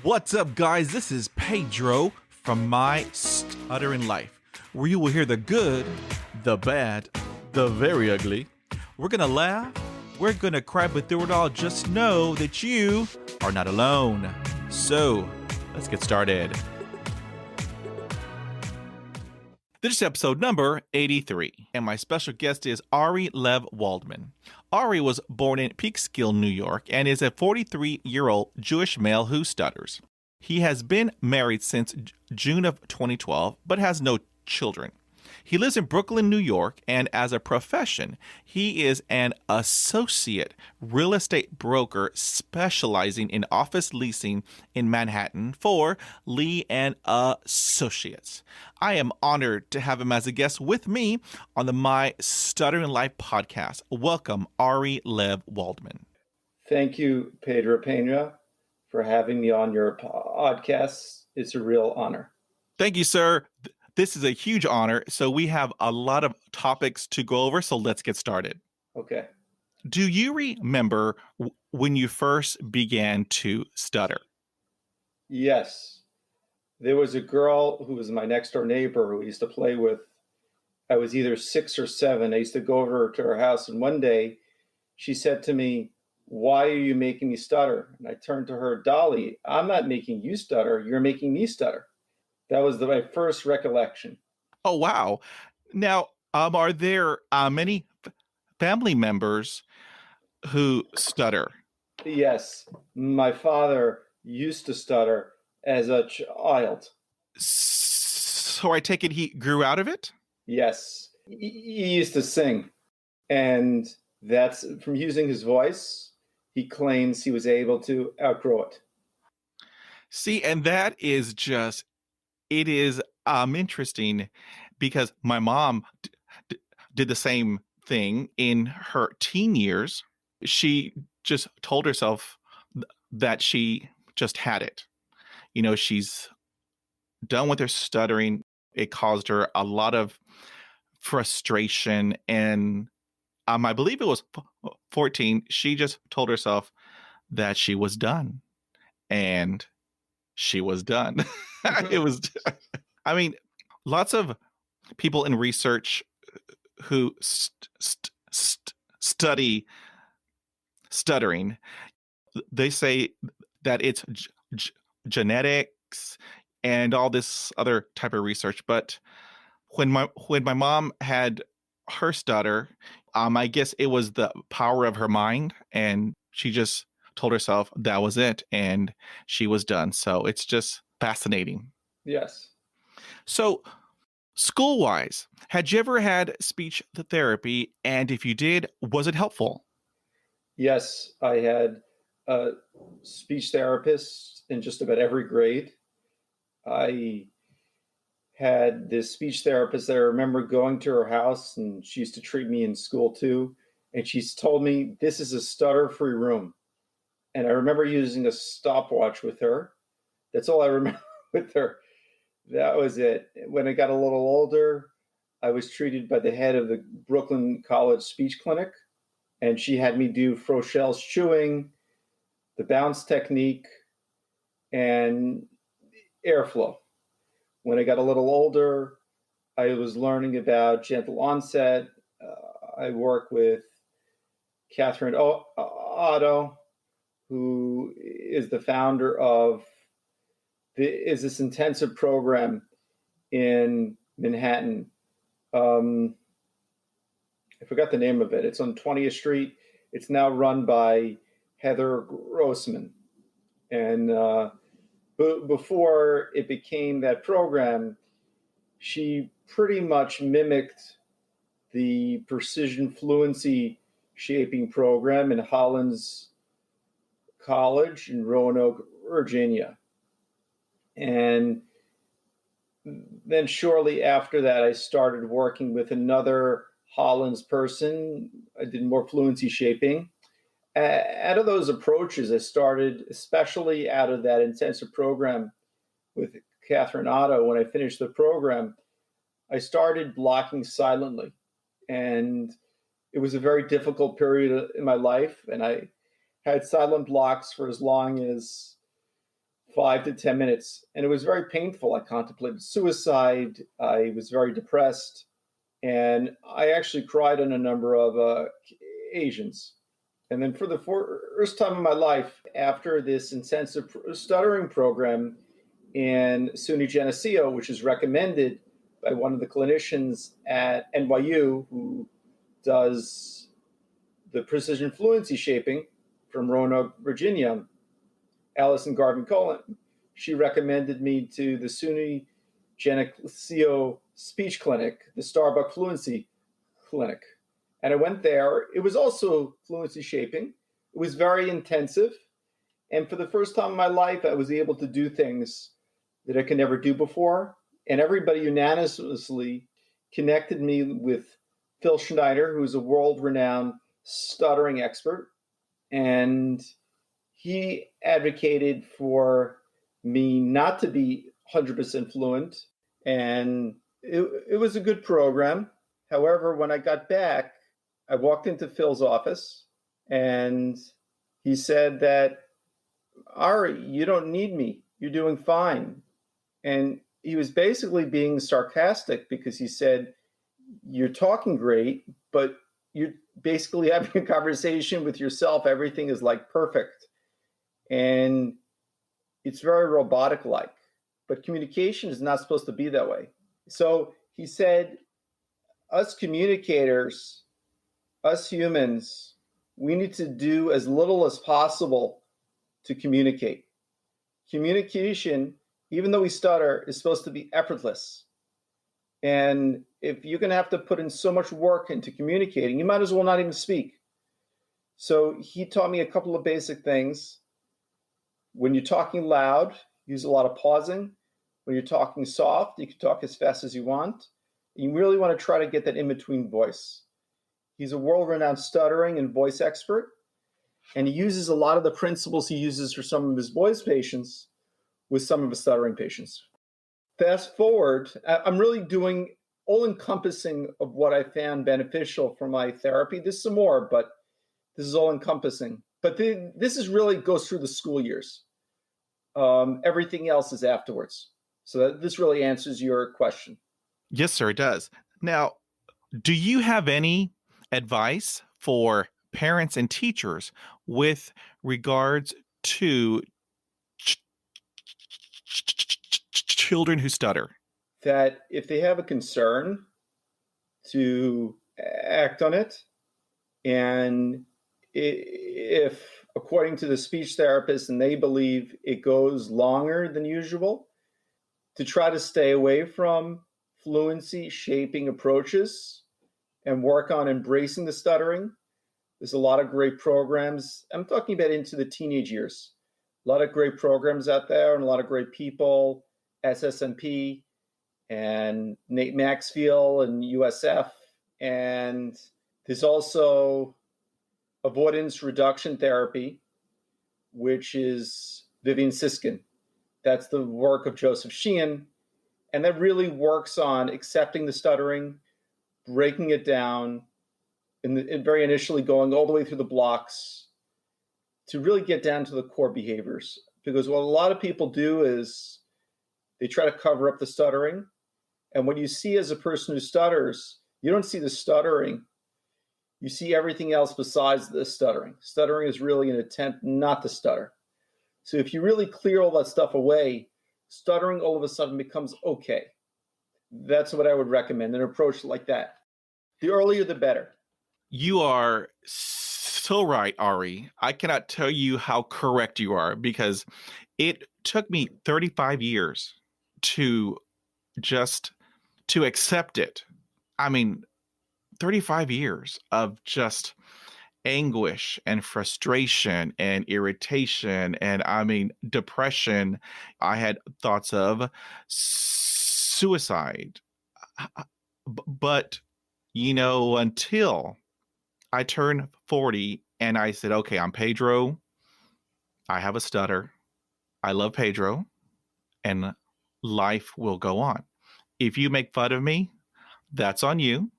What's up, guys? This is Pedro from My Stuttering Life, where you will hear the good, the bad, the very ugly. We're gonna laugh, we're gonna cry, but through it all, just know that you are not alone. So, let's get started. This is episode number 83, and my special guest is Ari Lev Waldman. Ari was born in Peekskill, New York, and is a 43-year-old Jewish male who stutters. He has been married since June of 2012, but has no children. He lives in Brooklyn, New York, and as a profession, he is an associate real estate broker specializing in office leasing in Manhattan for Lee and Associates. I am honored to have him as a guest with me on the My Stuttering Life podcast. Welcome, Ari Lev Waldman. Thank you, Pedro Pena, for having me on your podcast. It's a real honor. Thank you, sir. This is a huge honor. So we have a lot of topics to go over. So let's get started. Okay. Do you remember when you first began to stutter? Yes. There was a girl who was my next door neighbor who I used to play with. I was either 6 or 7. I used to go over to her house. And one day she said to me, "Why are you making me stutter?" And I turned to her, "Dolly, I'm not making you stutter. You're making me stutter." That was my first recollection. Oh, wow. Now, are there many family members who stutter? Yes. My father used to stutter as a child. So I take it he grew out of it? Yes. He used to sing. And that's from using his voice. He claims he was able to outgrow it. See, and that is just, it is interesting because my mom did the same thing in her teen years. She just told herself that she just had it. You know, she's done with her stuttering. It caused her a lot of frustration. And I believe it was 14. She just told herself that she was done. And she was done. It was, I mean, lots of people in research who study stuttering, they say that it's genetics and all this other type of research. But when my mom had her stutter, I guess it was the power of her mind, and she just told herself that was it, and she was done. So it's just fascinating. Yes. So school-wise, had you ever had speech therapy? And if you did, was it helpful? Yes, I had a speech therapist in just about every grade. I had this speech therapist that I remember going to her house, and she used to treat me in school too. And she's told me, "This is a stutter-free room." And I remember using a stopwatch with her. That's all I remember with her. That was it. When I got a little older, I was treated by the head of the Brooklyn College Speech Clinic, and she had me do Frochel's chewing, the bounce technique, and airflow. When I got a little older, I was learning about gentle onset. I work with Catherine Otto, who is the founder of this intensive program in Manhattan. I forgot the name of it. It's on 20th Street. It's now run by Heather Grossman. And before it became that program, she pretty much mimicked the precision fluency shaping program in Hollins College in Roanoke, Virginia. And then shortly after that, I started working with another Hollins person. I did more fluency shaping. Out of those approaches, I started, especially out of that intensive program with Catherine Otto, when I finished the program, I started blocking silently. And it was a very difficult period in my life. And I had silent blocks for as long as 5 to 10 minutes. And it was very painful. I contemplated suicide. I was very depressed. And I actually cried on a number of occasions. And then for the first time in my life, after this intensive stuttering program in SUNY Geneseo, which is recommended by one of the clinicians at NYU who does the precision fluency shaping from Roanoke, Virginia, Allison Garvin Cohen, she recommended me to the SUNY Geneseo Speech Clinic, the Starbuck Fluency Clinic. And I went there. It was also fluency shaping. It was very intensive. And for the first time in my life, I was able to do things that I could never do before. And everybody unanimously connected me with Phil Schneider, who's a world-renowned stuttering expert. And he advocated for me not to be 100% fluent. And it was a good program. However, when I got back, I walked into Phil's office and he said that, Ari, you don't need me. You're doing fine. And he was basically being sarcastic because he said, you're talking great, but you're basically having a conversation with yourself. Everything is like perfect. And it's very robotic-like. But communication is not supposed to be that way. So he said, us communicators, us humans, we need to do as little as possible to communicate. Communication, even though we stutter, is supposed to be effortless. And if you're going to have to put in so much work into communicating, you might as well not even speak. So he taught me a couple of basic things. When you're talking loud, use a lot of pausing. When you're talking soft, you can talk as fast as you want. You really want to try to get that in-between voice. He's a world-renowned stuttering and voice expert, and he uses a lot of the principles he uses for some of his voice patients with some of his stuttering patients. Fast forward, I'm really doing all-encompassing of what I found beneficial for my therapy. There's some more, but this is all-encompassing. But this is really goes through the school years. Everything else is afterwards. So this really answers your question. Yes, sir, it does. Now, do you have any advice for parents and teachers with regards to children who stutter? That if they have a concern, to act on it. And if, according to the speech therapist, and they believe it goes longer than usual, to try to stay away from fluency shaping approaches and work on embracing the stuttering. There's a lot of great programs. I'm talking about into the teenage years. A lot of great programs out there and a lot of great people, SSMP and Nate Maxfield and USF. And there's also avoidance reduction therapy, which is Vivian Siskin. That's the work of Joseph Sheehan. And that really works on accepting the stuttering, breaking it down, and very initially going all the way through the blocks to really get down to the core behaviors. Because what a lot of people do is they try to cover up the stuttering. And what you see as a person who stutters, you don't see the stuttering. You see everything else besides the stuttering. Stuttering is really an attempt not to stutter. So if you really clear all that stuff away, stuttering all of a sudden becomes okay. That's what I would recommend, an approach like that. The earlier, the better. You are so right, Ari. I cannot tell you how correct you are because it took me 35 years to accept it. I mean, 35 years of just anguish and frustration and irritation and depression. I had thoughts of suicide. But until I turned 40 and I said, okay, I'm Pedro. I have a stutter. I love Pedro, and life will go on. If you make fun of me, that's on you.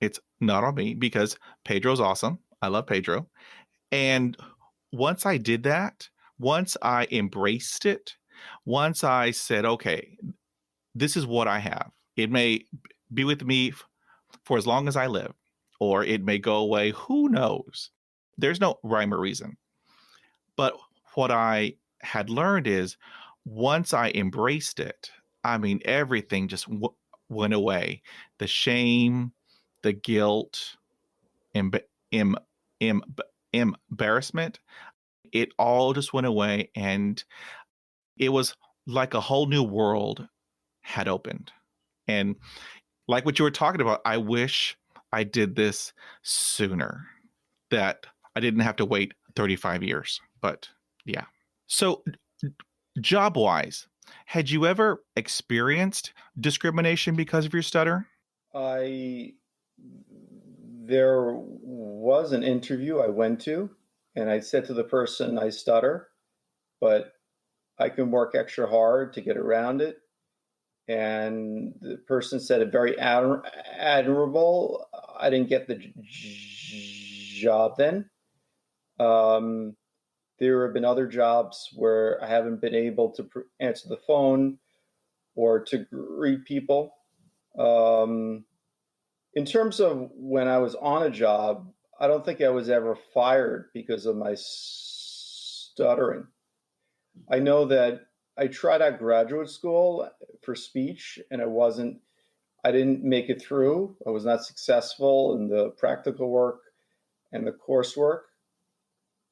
It's not on me because Pedro's awesome. I love Pedro. And once I did that, once I embraced it, Once I said, okay, this is what I have. It may be with me for as long as I live, or it may go away. Who knows? There's no rhyme or reason. But what I had learned is once I embraced it, I mean, everything just went away. The shame, the guilt, emb- em- em- embarrassment, it all just went away. And it was like a whole new world had opened. And like what you were talking about, I wish I did this sooner, that I didn't have to wait 35 years. But yeah. So, job wise, had you ever experienced discrimination because of your stutter? I There was an interview I went to, and I said to the person, I stutter, but I can work extra hard to get around it. And the person said it very admirable. I didn't get the job then. Um, there have been other jobs where I haven't been able to answer the phone or to greet people. Um, in terms of when I was on a job, I don't think I was ever fired because of my stuttering. I know that I tried out graduate school for speech and I didn't make it through. I was not successful in the practical work and the coursework.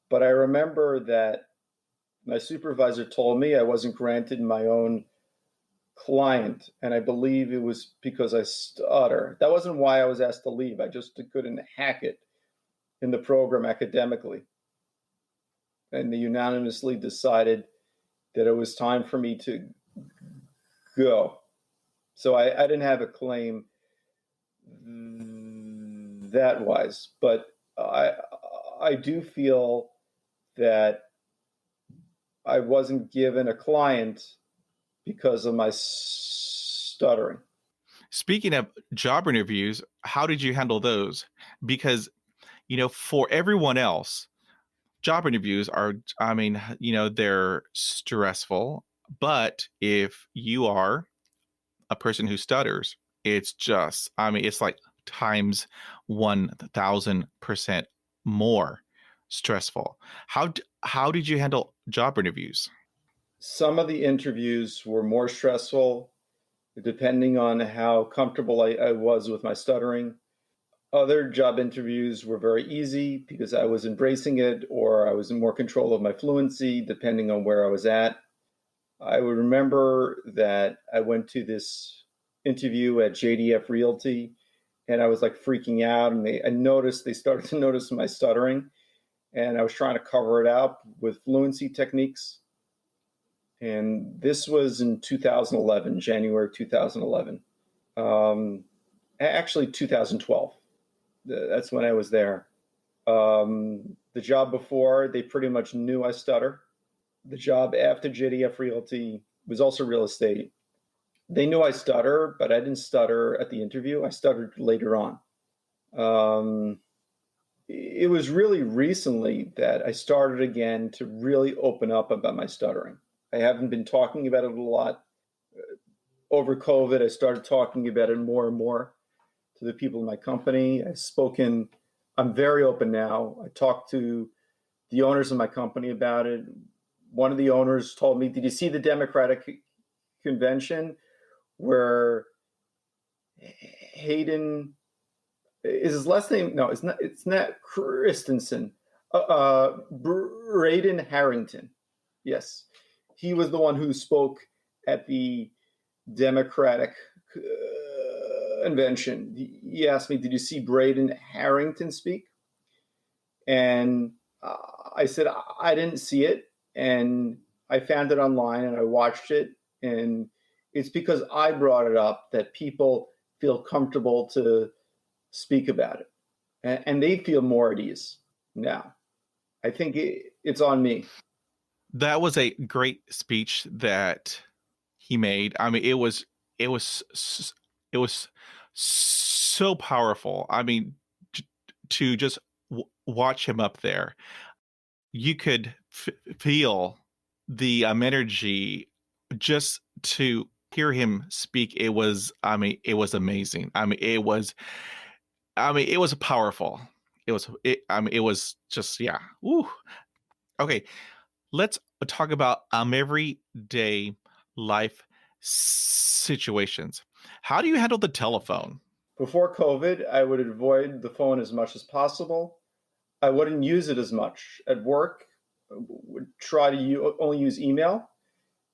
But I remember that my supervisor told me I wasn't granted my own client, and I believe it was because I stutter. That wasn't why I was asked to leave. I just couldn't hack it in the program academically. And they unanimously decided that it was time for me to go. So I didn't have a claim that wise, but I I do feel that I wasn't given a client because of my stuttering. Speaking of job interviews, how did you handle those? Because, for everyone else, job interviews are, I mean, they're stressful. But if you are a person who stutters, it's just, I mean, it's like times 1000% more stressful. How did you handle job interviews? Some of the interviews were more stressful depending on how comfortable I was with my stuttering. Other job interviews were very easy because I was embracing it or I was in more control of my fluency, depending on where I was at. I would remember that I went to this interview at JDF Realty and I was like freaking out, and they started to notice my stuttering, and I was trying to cover it up with fluency techniques. And this was in 2011, January 2011. Actually, 2012. That's when I was there. The job before, they pretty much knew I stutter. The job after JDF Realty was also real estate. They knew I stutter, but I didn't stutter at the interview. I stuttered later on. Um, it was really recently that I started again to really open up about my stuttering. I haven't been talking about it a lot. Over COVID, I started talking about it more and more to the people in my company. I'm very open now. I talked to the owners of my company about it. One of the owners told me, "Did you see the Democratic convention where Hayden is his last name? No, it's not. It's not Christensen. Braden Harrington. Yes, he was the one who spoke at the Democratic convention. He asked me, "Did you see Braden Harrington speak?" And I said, "I didn't see it." And I found it online and I watched it. And it's because I brought it up that people feel comfortable to speak about it. And they feel more at ease now. I think it's on me. That was a great speech that he made. I mean, it was it was so powerful. I mean, to just watch him up there, you could feel the energy just to hear him speak, it was amazing. It was powerful. It was just, yeah. Woo. Okay, let's talk about everyday life situations. How do you handle the telephone? Before COVID, I would avoid the phone as much as possible. I wouldn't use it as much at work. I would try to only use email.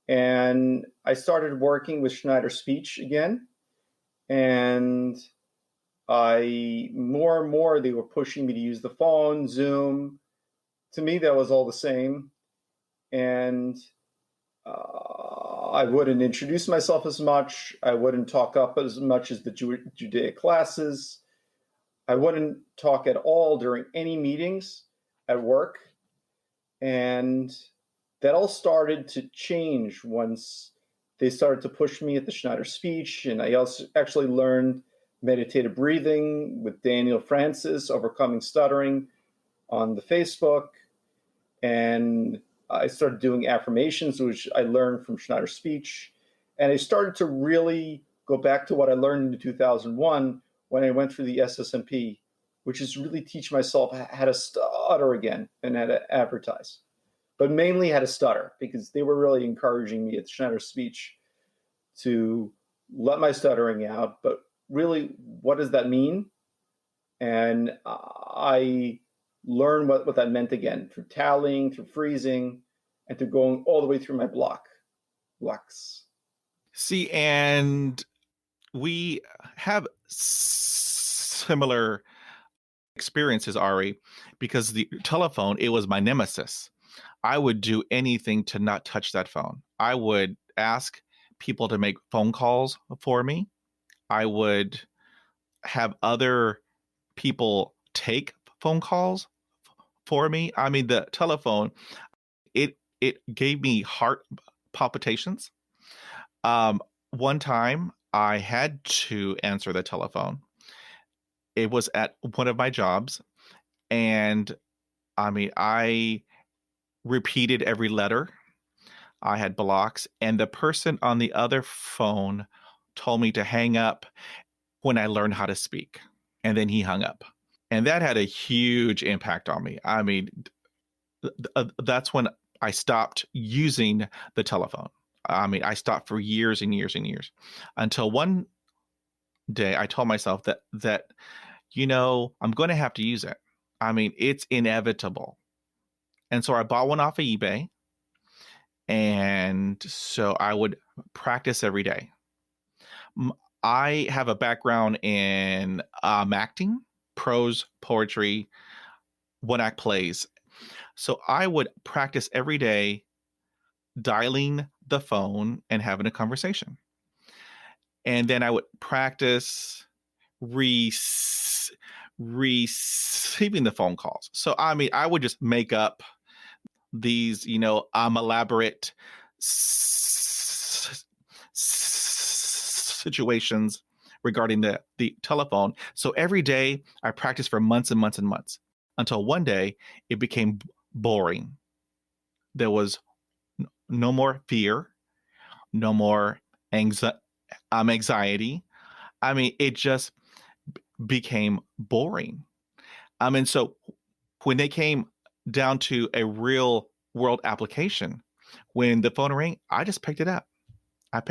And I started working with Schneider Speech again. And I more and more they were pushing me to use the phone, Zoom. To me, that was all the same. And I wouldn't introduce myself as much. I wouldn't talk up as much as the Judaic classes. I wouldn't talk at all during any meetings at work. And that all started to change once they started to push me at the Schneider Speech. And I also actually learned meditative breathing with Daniel Francis, Overcoming Stuttering, on the Facebook. And I started doing affirmations, which I learned from Schneider Speech. And I started to really go back to what I learned in 2001 when I went through the SSMP, which is really teach myself how to stutter again and how to advertise, but mainly how to stutter, because they were really encouraging me at Schneider Speech to let my stuttering out. But really, what does that mean? And I learned what that meant again through tallying, through freezing, and through going all the way through my blocks. See, and we have similar experiences, Ari, because the telephone, it was my nemesis. I would do anything to not touch that phone. I would ask people to make phone calls for me. I would have other people take phone calls for me. The telephone, it gave me heart palpitations. One time I had to answer the telephone. It was at one of my jobs, and I repeated every letter. I had blocks, and the person on the other phone told me to hang up when I learned how to speak. And then he hung up. And that had a huge impact on me. That's when I stopped using the telephone. I stopped for years and years and years until one day I told myself that I'm going to have to use it. It's inevitable. And so I bought one off of eBay. And so I would practice every day. I have a background in acting, prose, poetry, one act plays. So I would practice every day dialing the phone and having a conversation. And then I would practice receiving the phone calls. So I would just make up these, elaborate situations regarding the telephone. So every day I practiced for months and months and months until one day it became boring. There was no more fear, no more anxiety. It just became boring. So when they came down to a real world application, when the phone rang, I just picked it up. I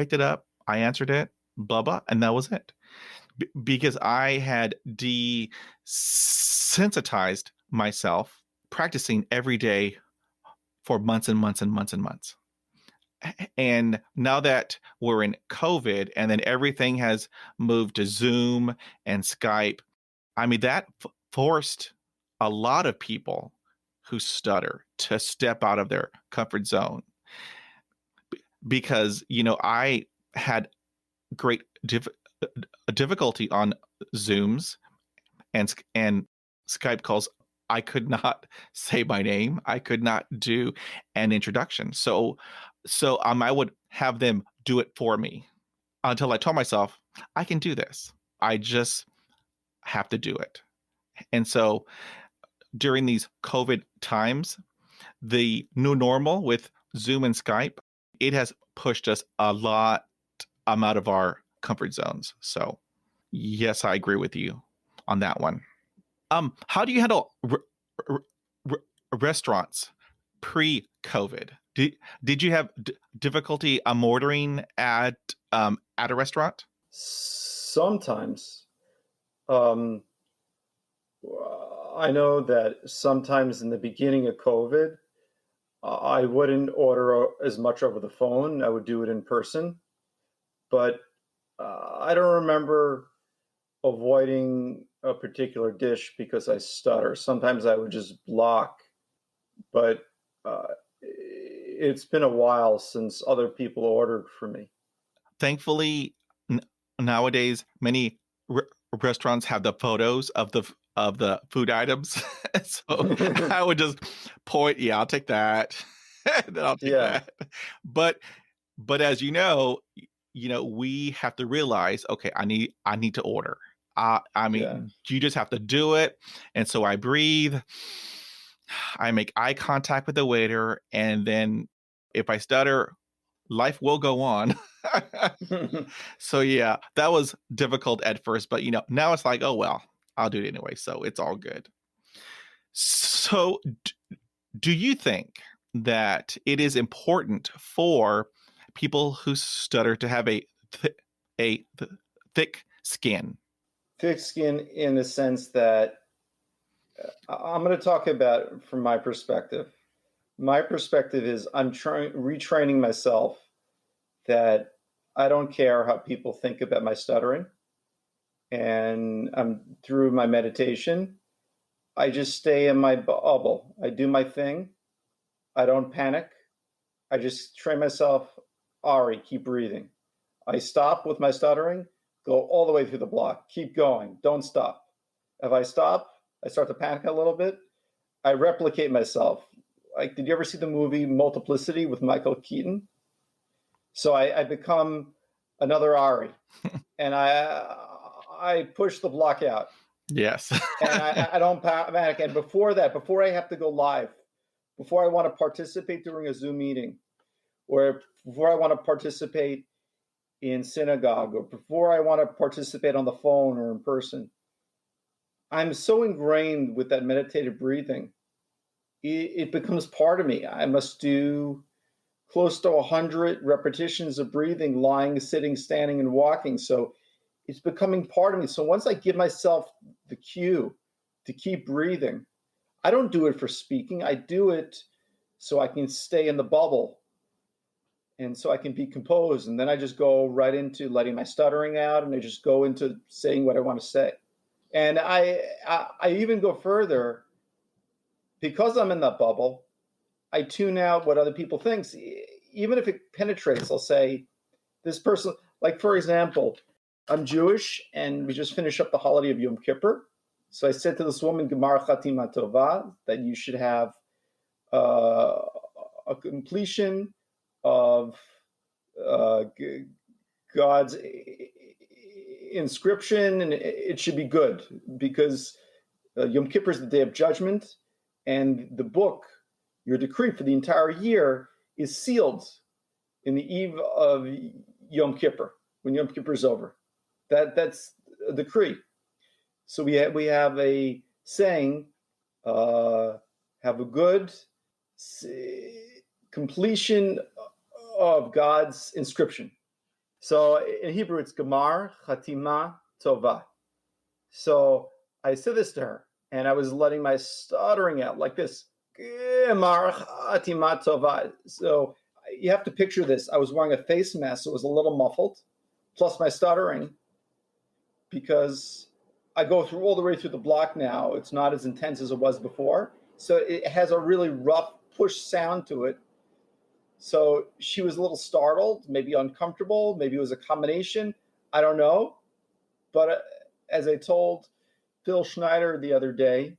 answered it, blah, blah, and that was it. Because I had desensitized myself practicing every day for months and months and months and months. And now that we're in COVID and then everything has moved to Zoom and Skype, that forced a lot of people who stutter to step out of their comfort zone. Because, I had great difficulty on Zooms and Skype calls. I could not say my name. I could not do an introduction. So I would have them do it for me until I told myself, I can do this. I just have to do it. And so during these COVID times, the new normal with Zoom and Skype, it has pushed us a lot out of our comfort zones. So yes, I agree with you on that one. How do you handle r- r- restaurants pre-COVID? Did you have difficulty ordering at a restaurant? Sometimes. Um, I know that sometimes in the beginning of COVID, I wouldn't order as much over the phone. I would do it in person. But I don't remember avoiding a particular dish because I stutter. Sometimes I would just block, but it's been a while since other people ordered for me. Thankfully, n- nowadays many restaurants have the photos of the food items, so I would just point, yeah, I'll take that, and then I'll take Yeah, that. But as we have to realize, okay, I need to order. I yeah. mean, you just have to do it, and so I breathe. I make eye contact with the waiter, and then if I stutter, life will go on. So yeah, that was difficult at first, but now it's like, oh well, I'll do it anyway, so it's all good. So do you think that it is important for people who stutter to have a thick skin? Thick skin in the sense that I'm going to talk about from my perspective. My perspective is I'm trying retraining myself that I don't care how people think about my stuttering, and I'm through my meditation. I just stay in my bubble. I do my thing. I don't panic. I just train myself. Ari, keep breathing. I stop with my stuttering, go all the way through the block. Keep going. Don't stop. If I stop, I start to panic a little bit. I replicate myself. Like, did you ever see the movie Multiplicity with Michael Keaton? So I become another Ari, and I push the block out, Yes. and I don't panic. And before that, before I have to go live, before I want to participate during a Zoom meeting, or before I want to participate in synagogue, or before I want to participate on the phone or in person, I'm so ingrained with that meditative breathing. It becomes part of me. I must do close to 100 repetitions of breathing, lying, sitting, standing, and walking. So it's becoming part of me. So once I give myself the cue to keep breathing, I don't do it for speaking. I do it so I can stay in the bubble and so I can be composed. And then I just go right into letting my stuttering out, and I just go into saying what I want to say. And I even go further because I'm in that bubble. I tune out what other people think. Even if it penetrates, I'll say, this person, like for example, I'm Jewish and we just finished up the holiday of Yom Kippur. So I said to this woman, Gemar Chatima Tova, that you should have a completion of God's inscription, and it should be good because Yom Kippur is the day of judgment, and the book, your decree for the entire year, is sealed in the eve of Yom Kippur, when Yom Kippur is over. That's a decree. So we have a saying, have a good completion of God's inscription. So in Hebrew, it's Gemar Chatima Tova. So I said this to her, and I was letting my stuttering out like this. Gemar Chatima Tova. So you have to picture this. I was wearing a face mask, so it was a little muffled, plus my stuttering, because I go through all the way through the block now. It's not as intense as it was before. So it has a really rough push sound to it. So she was a little startled, maybe uncomfortable, maybe it was a combination. I don't know. But as I told Phil Schneider the other day,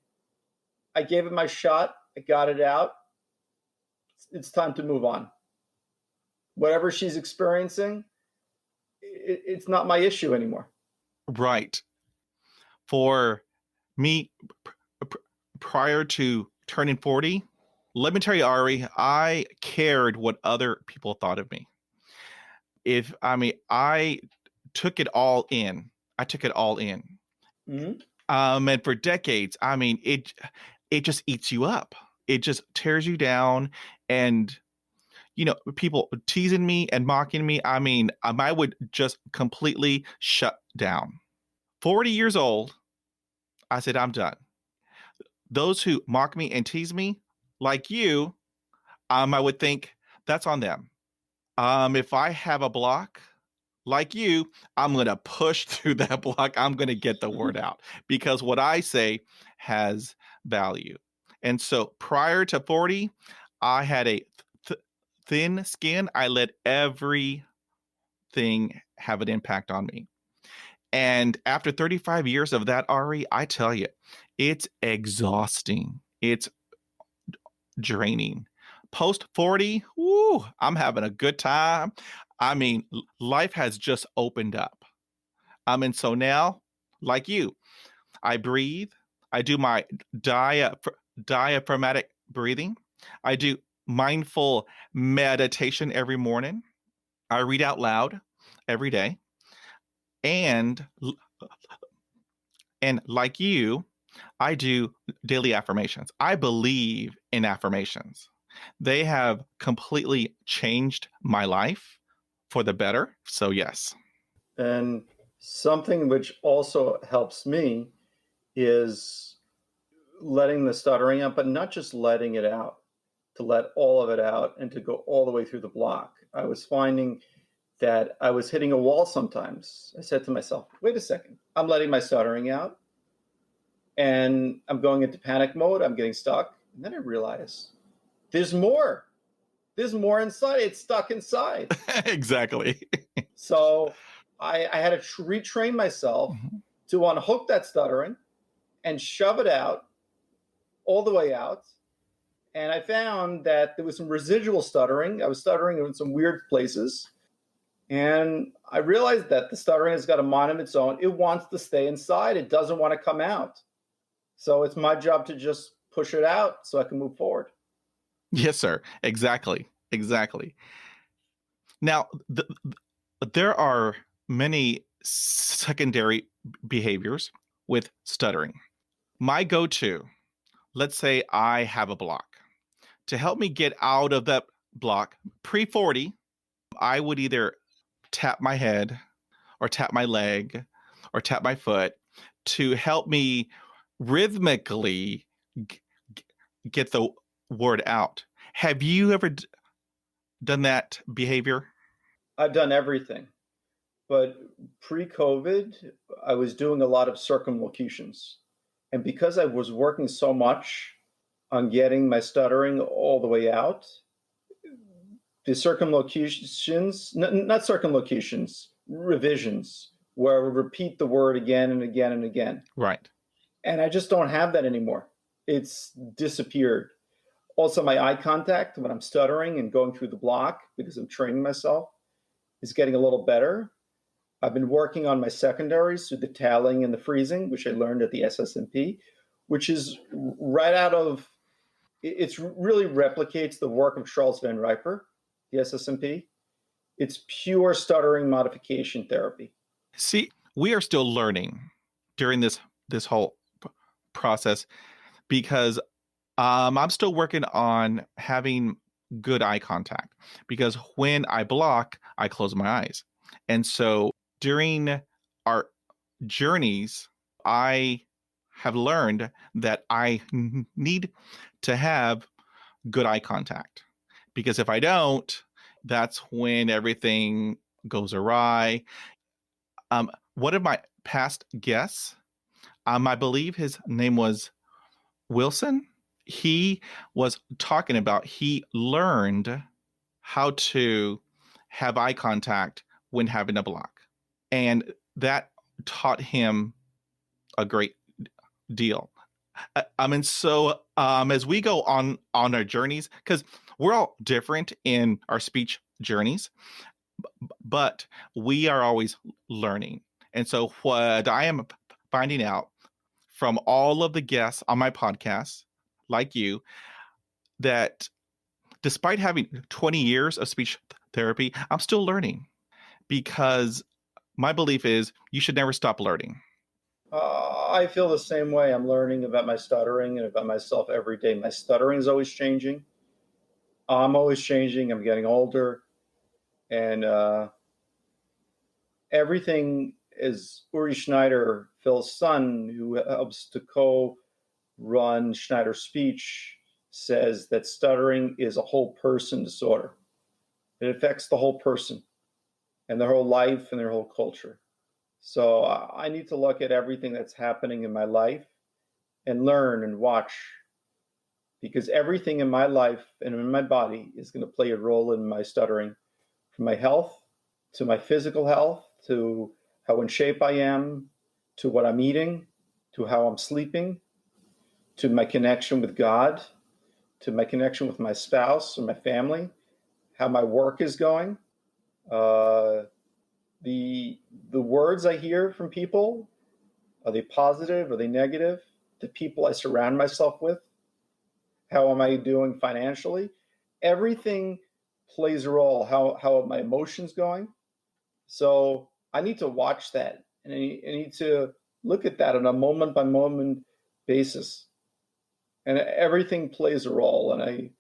I gave it my shot. I got it out. It's time to move on. Whatever she's experiencing, it's not my issue anymore. Right. For me, prior to turning 40, let me tell you, Ari, I cared what other people thought of me. If I mean, I took it all in. I took it all in. Mhm. And for decades, I mean, it just eats you up. It just tears you down, and people teasing me and mocking me. I mean, I would just completely shut down. 40 years old, I said, I'm done. Those who mock me and tease me, like you, I would think that's on them. If I have a block, like you, I'm going to push through that block. I'm going to get the word out because what I say has value. And so prior to 40, I had a thin skin. I let everything have an impact on me. And after 35 years of that, Ari, I tell you, it's exhausting. It's draining. Post 40, woo, I'm having a good time. I mean, life has just opened up. And so now, like you, I breathe. I do my diaphragmatic breathing. I do mindful meditation every morning. I read out loud every day. And like you, I do daily affirmations. I believe in affirmations. They have completely changed my life for the better. So yes. And something which also helps me is letting the stuttering out, but not just letting it out, to let all of it out and to go all the way through the block. I was finding that I was hitting a wall sometimes. I said to myself, wait a second, I'm letting my stuttering out and I'm going into panic mode. I'm getting stuck. And then I realized there's more. There's more inside. It's stuck inside. Exactly. So I had to retrain myself Mhm. to unhook that stuttering and shove it out all the way out. And I found that there was some residual stuttering. I was stuttering in some weird places. And I realized that the stuttering has got a mind of its own. It wants to stay inside, it doesn't want to come out. So it's my job to just push it out so I can move forward. Yes, sir. Exactly. Exactly. Now, there are many secondary behaviors with stuttering. My go to, let's say I have a block. To help me get out of that block pre 40, I would either tap my head or tap my leg or tap my foot to help me rhythmically g- get the word out. Have you ever done that behavior? I've done everything, but pre-COVID, I was doing a lot of circumlocutions. And because I was working so much on getting my stuttering all the way out, the circumlocutions, not circumlocutions, revisions, where I would repeat the word again and again and again. Right. And I just don't have that anymore. It's disappeared. Also, my eye contact when I'm stuttering and going through the block because I'm training myself is getting a little better. I've been working on my secondaries through the tailing and the freezing, which I learned at the SSMP, which is right out of it's really replicates the work of Charles Van Riper, the SSMP. It's pure stuttering modification therapy. See, we are still learning during this whole process because I'm still working on having good eye contact because when I block, I close my eyes. And so during our journeys, I have learned that I need to have good eye contact because if I don't, that's when everything goes awry. One of my past guests, I believe his name was Wilson. He was talking about he learned how to have eye contact when having a block, and that taught him a great deal. And so as we go on our journeys, because we're all different in our speech journeys, but we are always learning. And so what I am finding out from all of the guests on my podcast, like you, that despite having 20 years of speech therapy, I'm still learning. because my belief is you should never stop learning. I feel the same way. I'm learning about my stuttering and about myself every day. My stuttering is always changing. I'm always changing. I'm getting older. And everything is Uri Schneider, Phil's son, who helps to co-run Schneider Speech, says that stuttering is a whole person disorder. It affects the whole person and their whole life and their whole culture. So I need to look at everything that's happening in my life and learn and watch, because everything in my life and in my body is going to play a role in my stuttering, from my health to my physical health, to how in shape I am, to what I'm eating, to how I'm sleeping, to my connection with God, to my connection with my spouse or my family, how my work is going. Uh, the words I hear from people, are they positive? Are they negative? The people I surround myself with, how am I doing financially? Everything plays a role. How are my emotions going? So I need to watch that, and I need to look at that on a moment by moment basis. And everything plays a role, and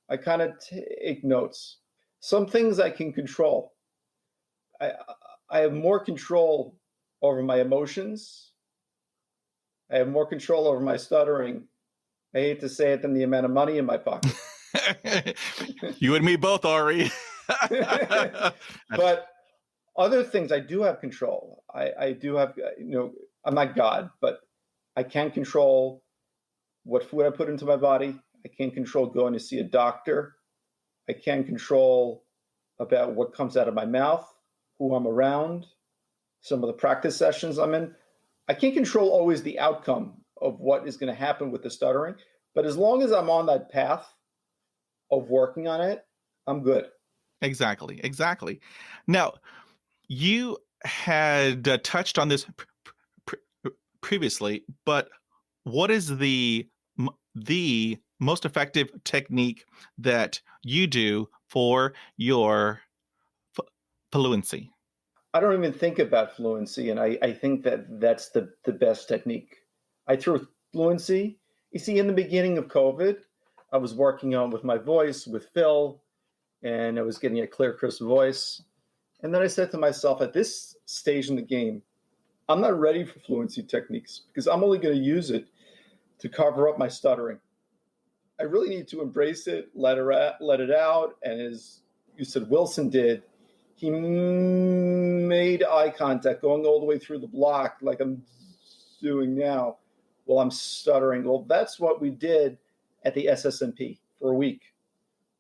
I kind of take notes. Some things I can control. I I have more control over my emotions. I have more control over my stuttering. I hate to say it, than the amount of money in my pocket. You and me both, Ari. But other things I do have control. I do have, I'm not God, but I can control what food I put into my body. I can control going to see a doctor. I can control about what comes out of my mouth, who I'm around, some of the practice sessions I'm in. I can't control always the outcome of what is going to happen with the stuttering, but as long as I'm on that path of working on it, I'm good. Exactly. Now, you had touched on this previously, but what is the most effective technique that you do for your fluency? I don't even think about fluency, and I think that that's the best technique. I threw fluency. You see, in the beginning of COVID, I was working on with my voice with Phil, and I was getting a clear, crisp voice. And then I said to myself, at this stage in the game, I'm not ready for fluency techniques because I'm only going to use it to cover up my stuttering. I really need to embrace it, let it out. And as you said, Wilson did, he made eye contact going all the way through the block like I'm doing now while I'm stuttering. Well, that's what we did at the SSMP for a week.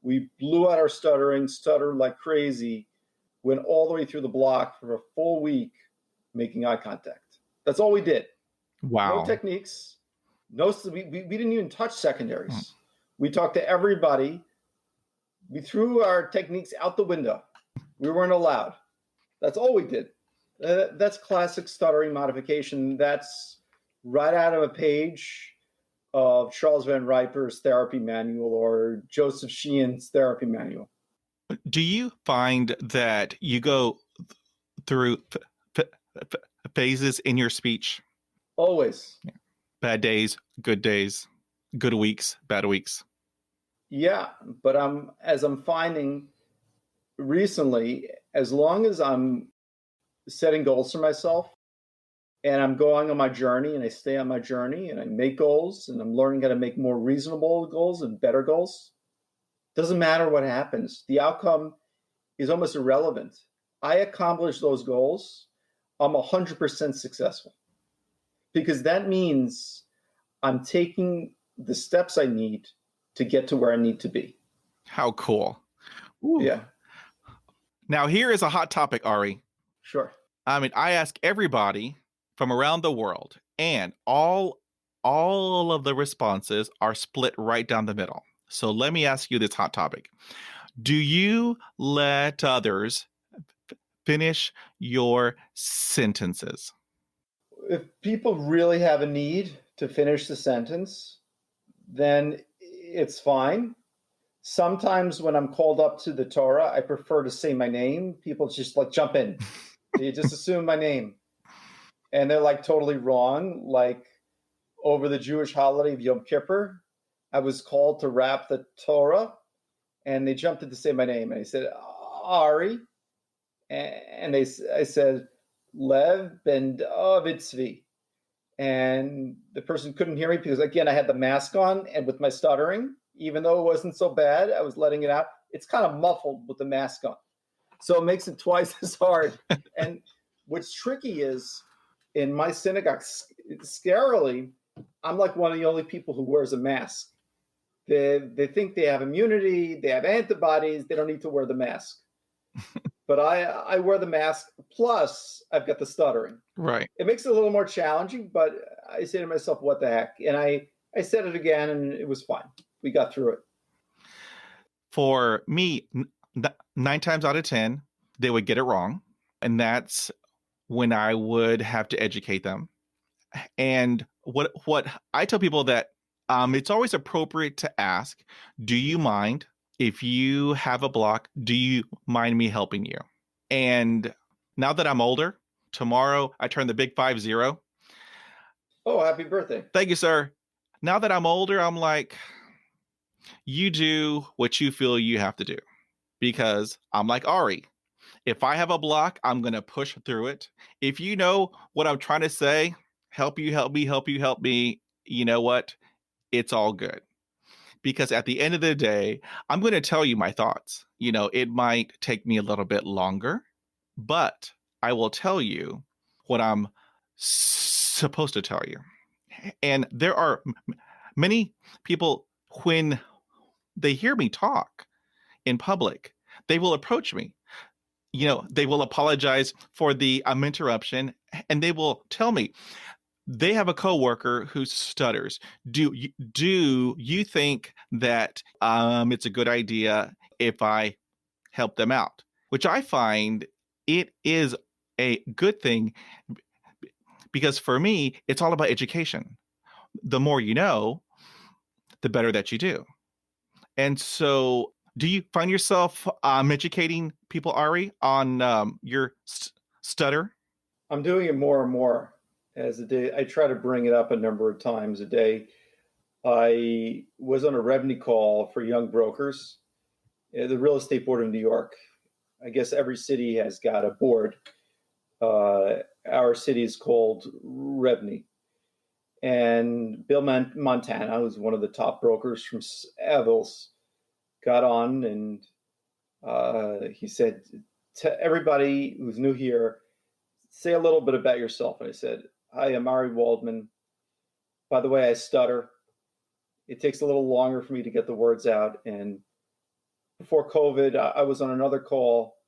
We blew out our stuttering, stuttered like crazy, went all the way through the block for a full week making eye contact. That's all we did. Wow. No techniques. We didn't even touch secondaries. We talked to everybody. We threw our techniques out the window. We weren't allowed. That's all we did. That's classic stuttering modification. That's right out of a page of Charles Van Riper's therapy manual or Joseph Sheehan's therapy manual. Do you find that you go through phases in your speech? Always. Yeah. Bad days, good weeks, bad weeks. Yeah, but as I'm finding recently, as long as I'm setting goals for myself and I'm going on my journey and I stay on my journey and I make goals and I'm learning how to make more reasonable goals and better goals, doesn't matter what happens. The outcome is almost irrelevant. I accomplish those goals, I'm 100% successful, because that means I'm taking the steps I need to get to where I need to be. How cool. Ooh. Yeah. Now, here is a hot topic, Ari. Sure. I mean, I ask everybody from around the world, and all of the responses are split right down the middle. So let me ask you this hot topic. Do you let others finish your sentences? If people really have a need to finish the sentence, then it's fine. Sometimes when I'm called up to the Torah, I prefer to say my name. People just like jump in. They just assume my name. And they're like totally wrong. Like over the Jewish holiday of Yom Kippur, I was called to rap the Torah, and they jumped in to say my name. And I said, Ari. And I said, Lev ben Tzvi. And the person couldn't hear me because, again, I had the mask on, and with my stuttering, even though it wasn't so bad, I was letting it out. It's kind of muffled with the mask on. So it makes it twice as hard. And what's tricky is in my synagogue, scarily, I'm like one of the only people who wears a mask. They think they have immunity, they have antibodies, they don't need to wear the mask. But I wear the mask, plus I've got the stuttering. Right. It makes it a little more challenging, but I say to myself, what the heck? And I said it again, and it was fine. We got through it. For me, 9 times out of 10, they would get it wrong. And that's when I would have to educate them. And what I tell people that it's always appropriate to ask, do you mind if you have a block? Do you mind me helping you? And now that I'm older, tomorrow I turn the big 50. Oh, happy birthday. Thank you, sir. Now that I'm older, I'm like, you do what you feel you have to do. Because I'm like Ari. If I have a block, I'm going to push through it. If you know what I'm trying to say, help you, help me, help you, help me, you know what? It's all good. Because at the end of the day, I'm going to tell you my thoughts. It might take me a little bit longer, but I will tell you what I'm supposed to tell you. And there are many people, when they hear me talk in public, they will approach me. They will apologize for the interruption, and they will tell me they have a coworker who stutters. Do you think that it's a good idea if I help them out? Which I find it is a good thing, because for me, it's all about education. The more you know, the better that you do. And so, do you find yourself educating people, Ari, on your stutter? I'm doing it more and more as the day. I try to bring it up a number of times a day. I was on a revenue call for young brokers, the Real Estate Board of New York. I guess every city has got a board. Our city is called Revenue. And Bill Montana, who's one of the top brokers from Evels, got on, and he said to everybody who's new here, say a little bit about yourself. And I said, hi, I'm Ari Waldman. By the way, I stutter. It takes a little longer for me to get the words out. And before COVID, I was on another call.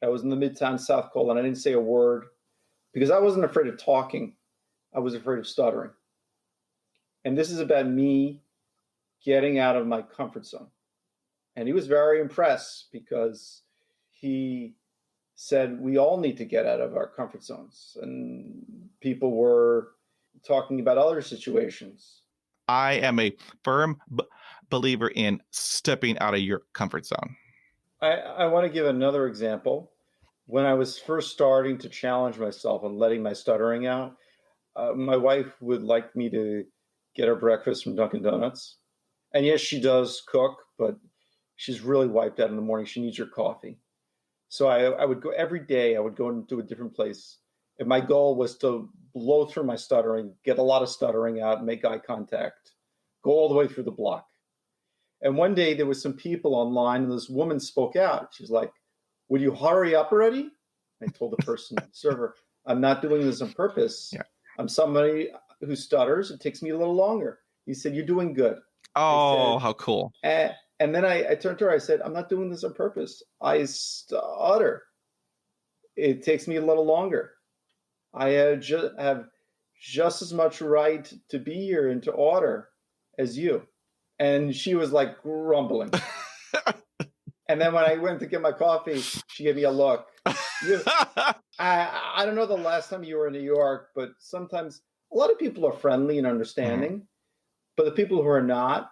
I was in the Midtown South call, and I didn't say a word because I wasn't afraid of talking. I was afraid of stuttering. And this is about me getting out of my comfort zone. And he was very impressed because he said we all need to get out of our comfort zones. And people were talking about other situations. I am a firm believer in stepping out of your comfort zone. I want to give another example. When I was first starting to challenge myself and letting my stuttering out, my wife would like me to get her breakfast from Dunkin' Donuts. And yes, she does cook, but she's really wiped out in the morning. She needs her coffee. So I would go every day. I would go into a different place. And my goal was to blow through my stuttering, get a lot of stuttering out, make eye contact, go all the way through the block. And one day there was some people online, and this woman spoke out. She's like, would you hurry up already? I told the person, server, I'm not doing this on purpose. Yeah. I'm somebody who stutters. It takes me a little longer. He said, you're doing good. Oh, how cool. And then I turned to her. I said, I'm not doing this on purpose. I stutter. It takes me a little longer. I have just as much right to be here and to order as you. And she was like grumbling. And then when I went to get my coffee, she gave me a look. I don't know the last time you were in New York, but sometimes a lot of people are friendly and understanding. Mm-hmm. But the people who are not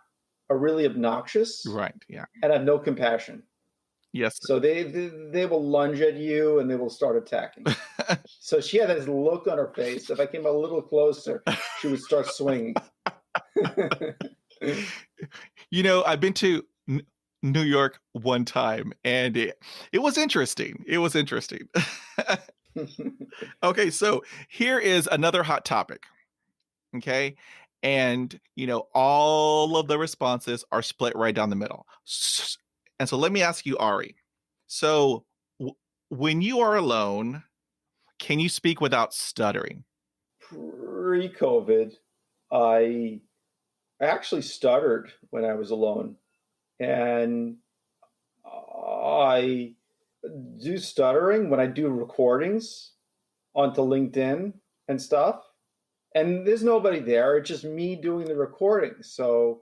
are really obnoxious Right. Yeah. and have no compassion. Yes. So they will lunge at you and they will start attacking. So she had this look on her face. If I came a little closer, she would start swinging. I've been to New York one time, and it was interesting. It was interesting. Okay, so here is another hot topic. Okay. And, all of the responses are split right down the middle. And so let me ask you, Ari. So when you are alone, can you speak without stuttering? Pre-COVID, I actually stuttered when I was alone. And I do stuttering when I do recordings onto LinkedIn and stuff. And there's nobody there. It's just me doing the recording. So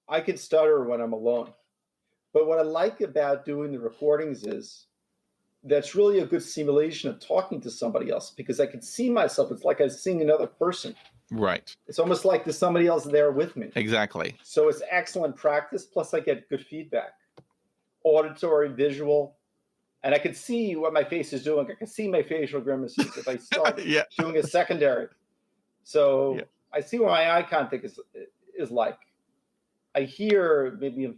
I can stutter when I'm alone. But what I like about doing the recordings is that's really a good simulation of talking to somebody else because I can see myself. It's like I'm seeing another person. Right. It's almost like there's somebody else there with me. Exactly. So it's excellent practice. Plus, I get good feedback, auditory, visual, and I can see what my face is doing. I can see my facial grimaces if I start Yeah. doing a secondary. So Yeah. I see what my eye contact is like. I hear maybe I'm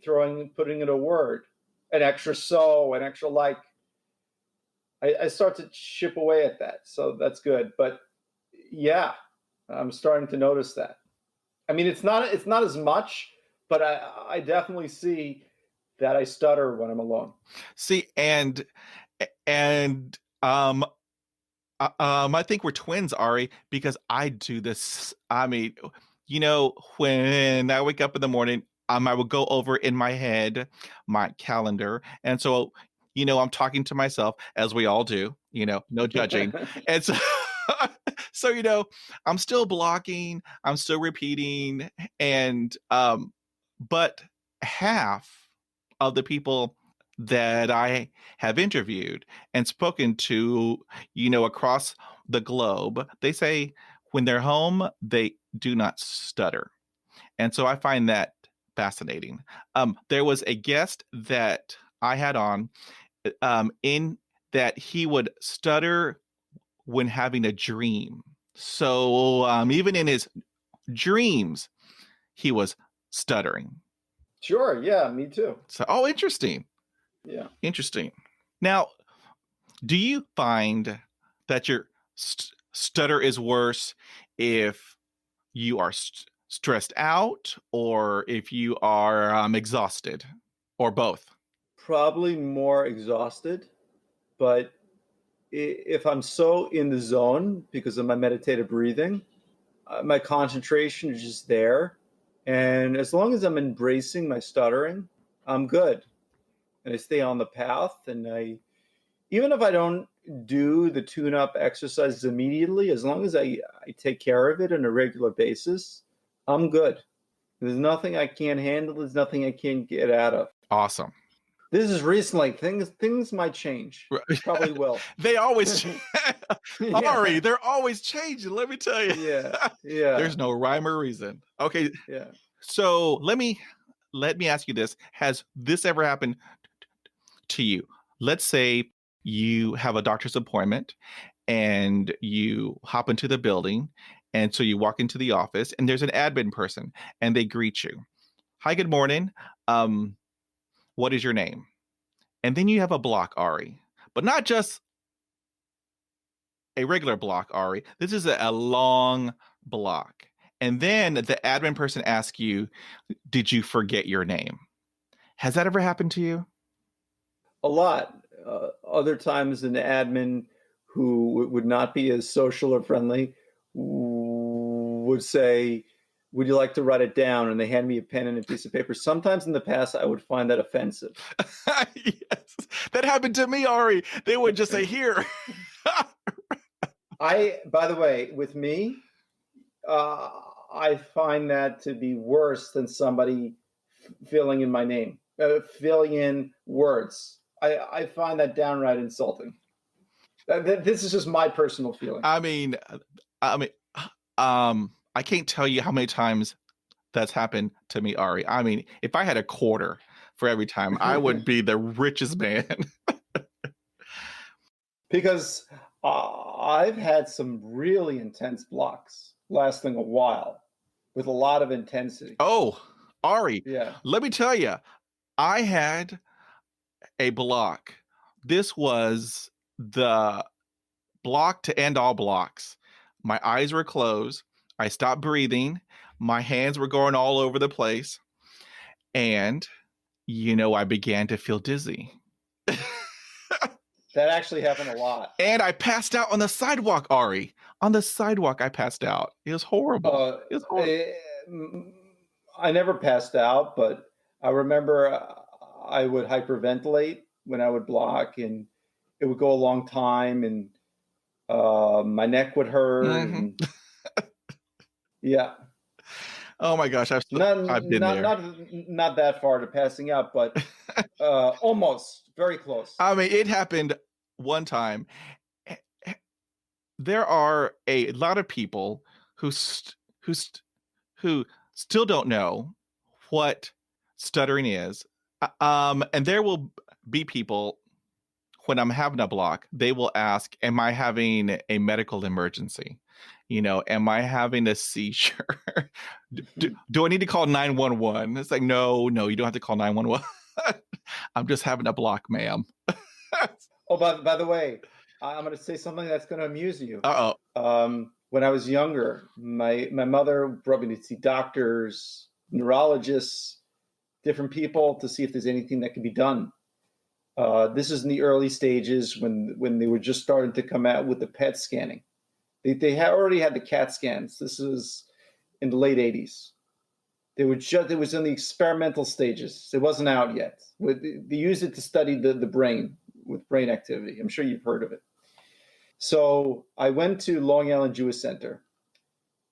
putting in a word, an extra so, an extra like. I start to chip away at that. So that's good. But yeah, I'm starting to notice that. I mean, it's not as much, but I definitely see that I stutter when I'm alone. See, and I think we're twins, Ari, because I do this. I mean, when I wake up in the morning, I will go over in my head my calendar, and so I'm talking to myself as we all do. No judging, and so. So I'm still blocking, I'm still repeating, and but half of the people that I have interviewed and spoken to, across the globe, they say when they're home, they do not stutter. And so I find that fascinating. There was a guest that I had on in that he would stutter when having a dream. So even in his dreams, he was stuttering. Sure. Yeah, me too. So, interesting. Yeah. Interesting. Now, do you find that your stutter is worse if you are stressed out or if you are exhausted or both? Probably more exhausted, but if I'm so in the zone because of my meditative breathing, my concentration is just there. And as long as I'm embracing my stuttering, I'm good. And I stay on the path. And even if I don't do the tune up exercises immediately, as long as I take care of it on a regular basis, I'm good. There's nothing I can't handle. There's nothing I can't get out of. Awesome. This is recently. Things might change. Probably will. They always Yeah. Ari, they're always changing, let me tell you. Yeah. Yeah. There's no rhyme or reason. Okay. Yeah. So let me ask you this. Has this ever happened to you? Let's say you have a doctor's appointment and you hop into the building, and so you walk into the office and there's an admin person and they greet you. Hi, good morning. What is your name? And then you have a block, Ari, but not just a regular block, Ari. This is a long block. And then the admin person asks you, did you forget your name? Has that ever happened to you? A lot. Other times, an admin who would not be as social or friendly would say, would you like to write it down? And they hand me a pen and a piece of paper. Sometimes in the past, I would find that offensive. Yes, that happened to me, Ari. They would just say, here. By the way, with me, I find that to be worse than somebody filling in my name, filling in words. I find that downright insulting. This is just my personal feeling. I mean, I can't tell you how many times that's happened to me, Ari. I mean, if I had a quarter for every time, I would be the richest man. Because I've had some really intense blocks lasting a while with a lot of intensity. Oh, Ari, Yeah. let me tell you, I had a block. This was the block to end all blocks. My eyes were closed. I stopped breathing. My hands were going all over the place. And, I began to feel dizzy. That actually happened a lot. And I passed out on the sidewalk, Ari. On the sidewalk, I passed out. It was horrible. Uh, It was horrible. eh, I never passed out, but I remember I would hyperventilate when I would block, and it would go a long time, and my neck would hurt, Mhm. and yeah, Oh my gosh, not I've been not there. not not that far to passing out, but almost very close. I mean, it happened one time. Eh, eh, There are a lot of people who who still don't know what stuttering is. And there will be people when I'm having a block, they will ask, "Am I having a medical emergency? Am I having a seizure? Do I need to call 911?" It's like, no, no, you don't have to call 911. I'm just having a block, ma'am. Oh, by the way, I'm going to say something that's going to amuse you. Uh When I was younger, my mother brought me to see doctors, neurologists, different people to see if there's anything that could be done. This is in the early stages when they were just starting to come out with the PET scanning. They had already had the CAT scans. This is in the late 80s. It was in the experimental stages. It wasn't out yet. They used it to study the brain with brain activity. I'm sure you've heard of it. So I went to Long Island Jewish Center,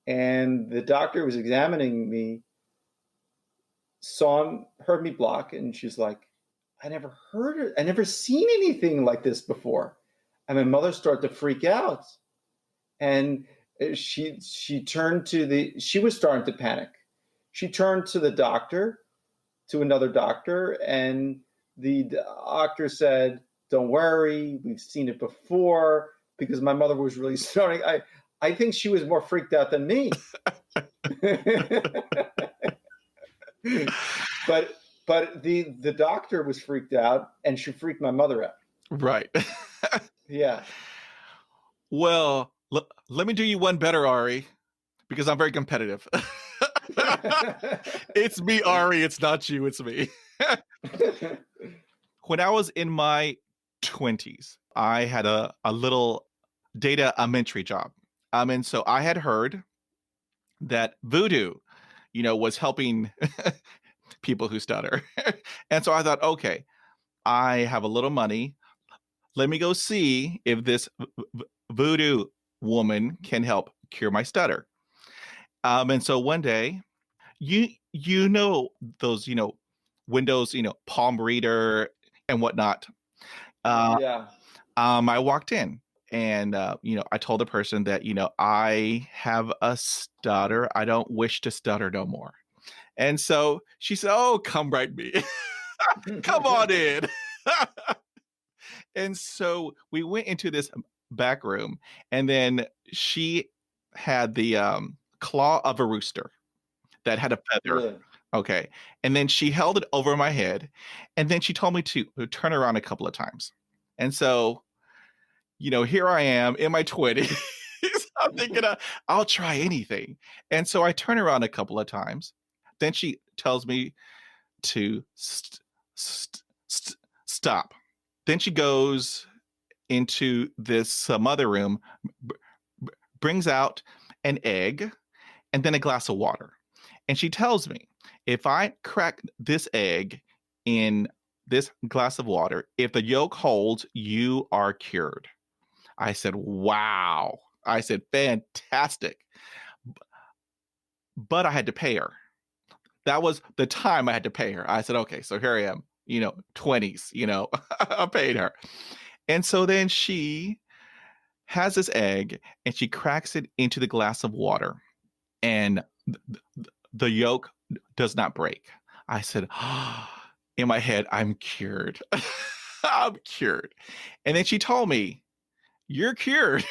and the doctor was examining me, heard me block, and she's like, I never seen anything like this before. And my mother started to freak out. And she was starting to panic. She turned to the doctor, to another doctor, and the doctor said, "Don't worry, we've seen it before." Because my mother was really starting. I think she was more freaked out than me. but the doctor was freaked out, and she freaked my mother out. Right. Yeah. Well, let me do you one better, Ari, because I'm very competitive. It's me, Ari. It's not you. It's me. When I was in my 20s, I had a little data entry job. And so I had heard that voodoo, was helping people who stutter. And so I thought, okay, I have a little money. Let me go see if this voodoo woman can help cure my stutter. And so one day, you know those Windows palm reader and whatnot. Uh, Yeah. I walked in and I told the person that I have a stutter. I don't wish to stutter no more. And so she said, "Oh, come right me, come on in." And so we went into this back room, and then she had the claw of a rooster that had a feather. Really? Okay. And then she held it over my head. And then she told me to turn around a couple of times. And so, here I am in my 20s. I'm thinking, I'll try anything. And so I turn around a couple of times. Then she tells me to stop. Then she goes into this other room, brings out an egg and then a glass of water. And she tells me, if I crack this egg in this glass of water, if the yolk holds, you are cured. I said, wow. I said, fantastic. But I had to pay her. That was the time I had to pay her. I said, okay, so here I am, 20s, I paid her. And so then she has this egg and she cracks it into the glass of water. And the yolk does not break. I said, in my head, I'm cured. I'm cured. And then she told me, you're cured.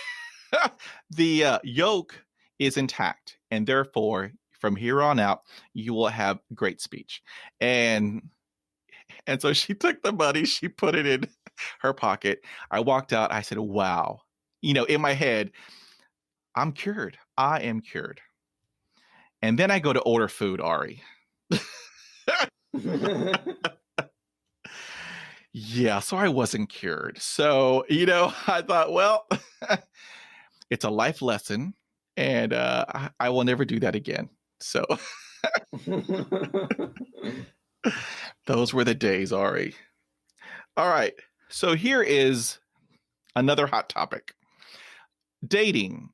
The yolk is intact. And therefore, from here on out, you will have great speech. And so she took the money, she put it in her pocket. I walked out. I said, wow. In my head, I'm cured. I am cured. And then I go to order food, Ari. Yeah, so I wasn't cured. So, I thought, well, it's a life lesson, and I will never do that again. So those were the days, Ari. All right. So here is another hot topic. Dating.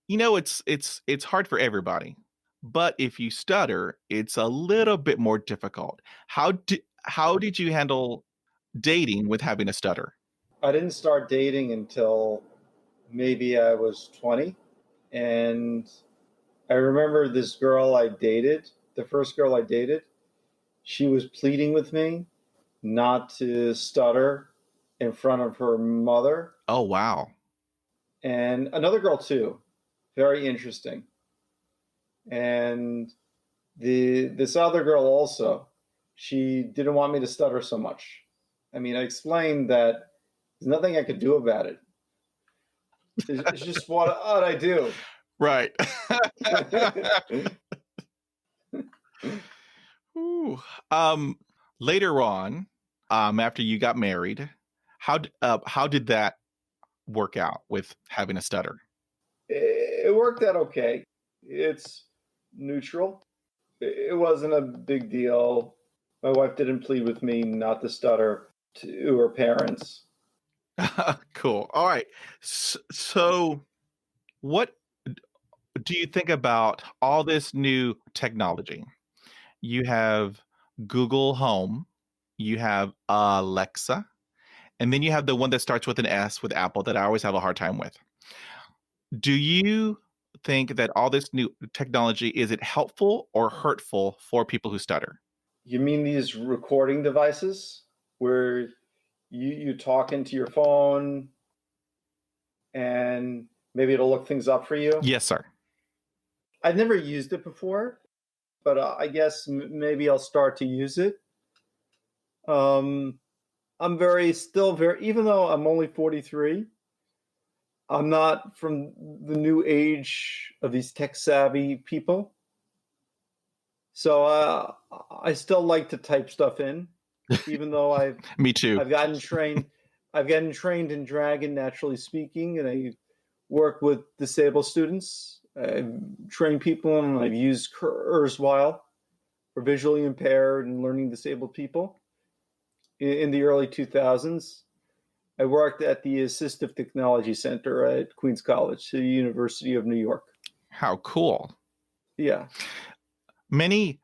It's hard for everybody. But if you stutter, it's a little bit more difficult. How did you handle dating with having a stutter? I didn't start dating until maybe I was 20. And I remember this girl I dated, the first girl I dated, she was pleading with me not to stutter in front of her mother. Oh, wow. And another girl, too. Very interesting. And this other girl also, she didn't want me to stutter so much. I mean, I explained that there's nothing I could do about it. It's just what I do. Right. Ooh. Later on, after you got married, how did that work out with having a stutter? It worked out okay. It's neutral. It wasn't a big deal. My wife didn't plead with me not to stutter to her parents. Cool. All right. So, what do you think about all this new technology? You have Google Home, you have Alexa, and then you have the one that starts with an S with Apple that I always have a hard time with. Do you think that all this new technology, is it helpful or hurtful for people who stutter? You mean these recording devices where you talk into your phone and maybe it'll look things up for you? Yes, sir. I've never used it before, but I guess maybe I'll start to use it. I'm still very, even though I'm only 43, I'm not from the new age of these tech savvy people. So I still like to type stuff in, even though Me too. I've gotten trained. I've gotten trained in Dragon Naturally Speaking, and I work with disabled students. I've trained people, and I've used Kurzweil for visually impaired and learning disabled people. In the early 2000s, I worked at the Assistive Technology Center at Queens College, the University of New York. How cool. Yeah. Many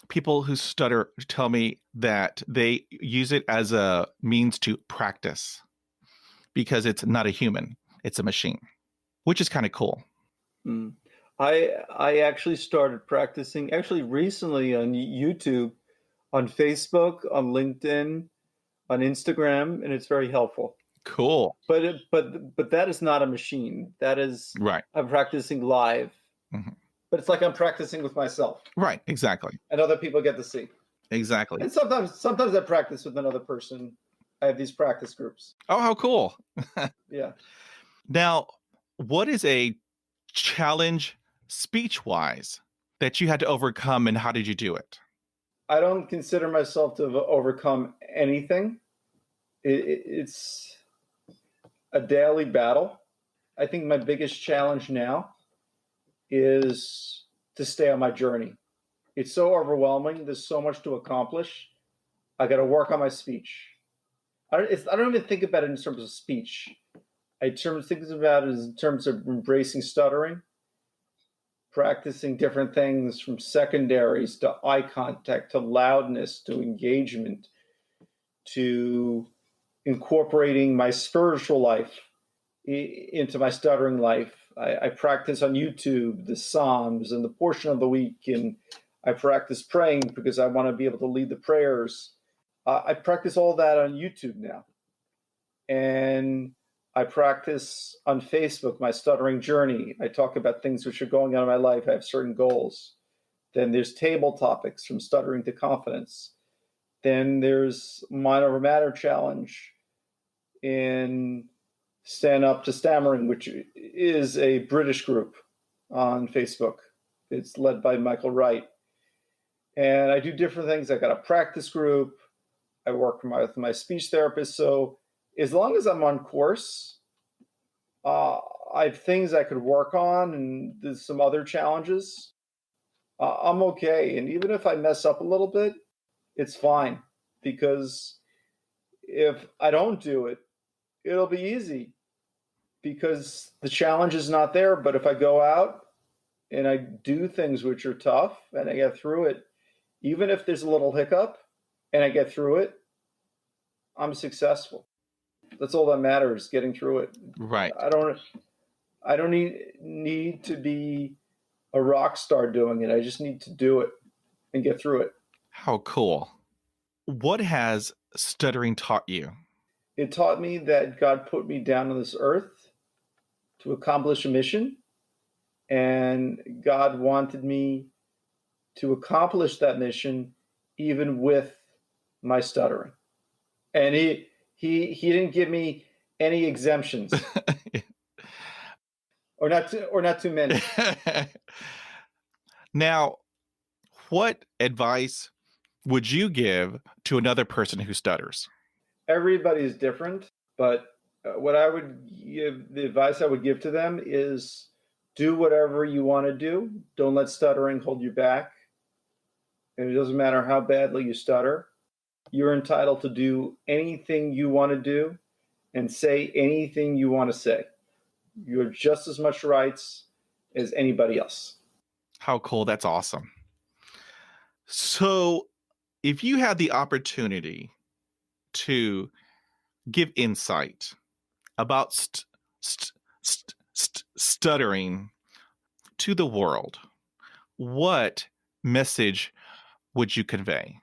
people who stutter tell me that they use it as a means to practice because it's not a human, it's a machine, which is kind of cool. Mm. I actually started practicing actually recently on YouTube, on Facebook, on LinkedIn, on Instagram, and it's very helpful. Cool. But that is not a machine. That is Right. I'm practicing live. Mm-hmm. But it's like I'm practicing with myself. Right. Exactly. And other people get to see. Exactly. And sometimes I practice with another person. I have these practice groups. Oh, how cool. Yeah. Now, what is a challenge speech-wise that you had to overcome, and how did you do it? I don't consider myself to have overcome anything. It's a daily battle. I think my biggest challenge now is to stay on my journey. It's so overwhelming. There's so much to accomplish. I got to work on my speech. I don't even think about it in terms of speech. I think about it in terms of embracing stuttering, practicing different things from secondaries to eye contact to loudness to engagement to incorporating my spiritual life into my stuttering life. I practice on YouTube the Psalms and the portion of the week, and I practice praying because I want to be able to lead the prayers. I practice all that on YouTube now. And I practice on Facebook my stuttering journey. I talk about things which are going on in my life. I have certain goals. Then there's table topics from stuttering to confidence. Then there's Mind Over Matter challenge in Stand Up to Stammering, which is a British group on Facebook. It's led by Michael Wright. And I do different things. I got a practice group. I work with my speech therapist. So as long as I'm on course, I have things I could work on, and there's some other challenges. I'm okay. And even if I mess up a little bit, it's fine, because if I don't do it, it'll be easy because the challenge is not there. But if I go out and I do things which are tough and I get through it, even if there's a little hiccup and I get through it, I'm successful. That's all that matters, getting through it. Right. I don't need to be a rock star doing it. I just need to do it and get through it. How cool. What has stuttering taught you? It taught me that God put me down on this earth to accomplish a mission, and God wanted me to accomplish that mission even with my stuttering. And he didn't give me any exemptions. or not too many. Now, what advice would you give to another person who stutters? Everybody's different, but the advice I would give to them is do whatever you want to do. Don't let stuttering hold you back. And it doesn't matter how badly you stutter. You're entitled to do anything you want to do and say anything you want to say. You have just as much rights as anybody else. How cool. That's awesome. So if you had the opportunity to give insight about stuttering to the world, what message would you convey?